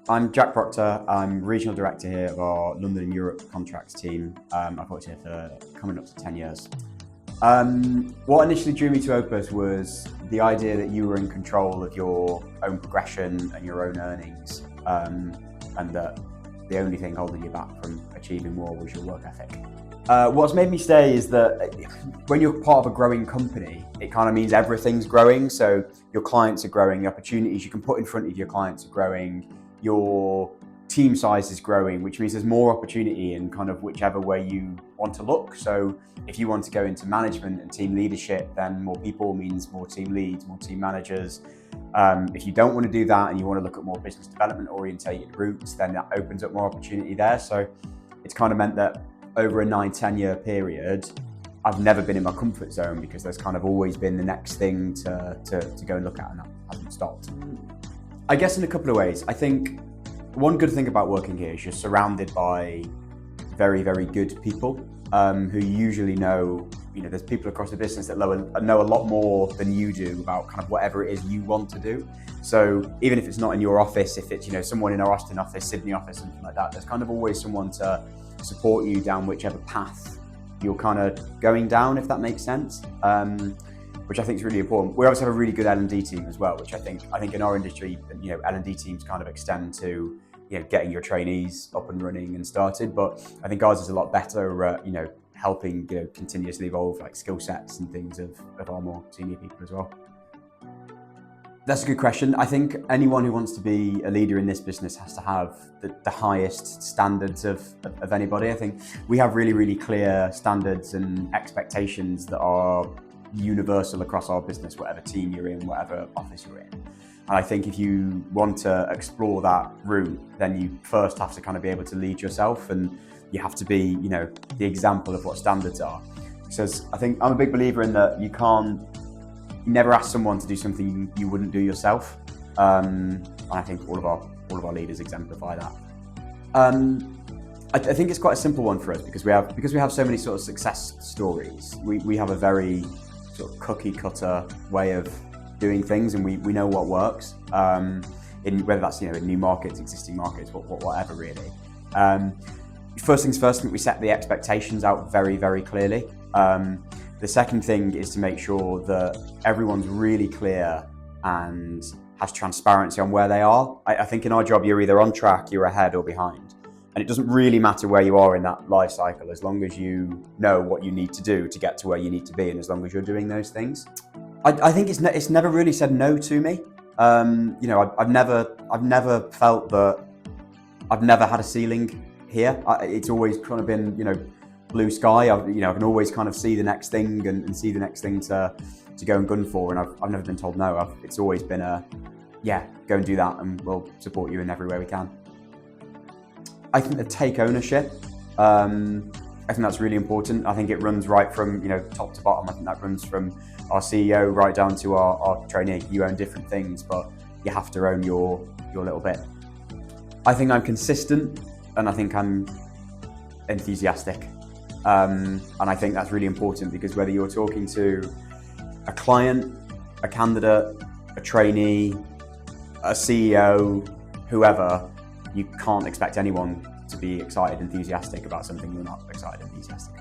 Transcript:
I'm Jack Procter. I'm Regional Director here of our London and Europe contracts team. I've worked here for coming up to 10 years. What initially drew me to Opus was the idea that you were in control of your own progression and your own earnings, and that the only thing holding you back from achieving more was your work ethic. What's made me stay is that when you're part of a growing company, it kind of means everything's growing. So your clients are growing, the opportunities you can put in front of your clients are growing, your team size is growing, which means there's more opportunity in kind of whichever way you want to look. So if you want to go into management and team leadership, then more people means more team leads, more team managers. If you don't want to do that and you want to look at more business development orientated routes, then that opens up more opportunity there. So it's kind of meant that over a 9-10 year period, I've never been in my comfort zone because there's kind of always been the next thing to go and look at, and that hasn't stopped. I guess in a couple of ways. I think one good thing about working here is you're surrounded by very, very good people who usually know, there's people across the business that know a lot more than you do about kind of whatever it is you want to do. So even if it's not in your office, if it's, someone in our Austin office, Sydney office, something like that, there's kind of always someone to support you down whichever path you're kind of going down, if that makes sense. Which I think is really important. We obviously have a really good L&D team as well, which I think in our industry, L&D teams kind of extend to, getting your trainees up and running and started. But I think ours is a lot better at, helping, continuously evolve like skill sets and things of our more senior people as well. That's a good question. I think anyone who wants to be a leader in this business has to have the highest standards of anybody. I think we have really, really clear standards and expectations that are universal across our business, whatever team you're in, whatever office you're in. And I think if you want to explore that route, then you first have to kind of be able to lead yourself, and you have to be, the example of what standards are. Because I think I'm a big believer in that you never ask someone to do something you wouldn't do yourself. And I think all of our leaders exemplify that. I think it's quite a simple one for us because we have so many sort of success stories. We have a very sort of cookie cutter way of doing things, and we know what works. In whether that's in new markets, existing markets, whatever really. First things first, I think we set the expectations out very, very clearly. The second thing is to make sure that everyone's really clear and has transparency on where they are. I think in our job, you're either on track, you're ahead or behind. And it doesn't really matter where you are in that life cycle as long as you know what you need to do to get to where you need to be, and as long as you're doing those things. I think it's never really said no to me. I've never felt that I've never had a ceiling here. It's always kind of been, blue sky. I can always kind of see the next thing and see the next thing to go and gun for, and I've never been told no. It's always been go and do that, and we'll support you in every way we can. I think to take ownership, I think that's really important. I think it runs right from top to bottom. I think that runs from our CEO right down to our trainee. You own different things, but you have to own your little bit. I think I'm consistent, and I think I'm enthusiastic. And I think that's really important because whether you're talking to a client, a candidate, a trainee, a CEO, whoever, you can't expect anyone to be excited, enthusiastic about something you're not excited, enthusiastic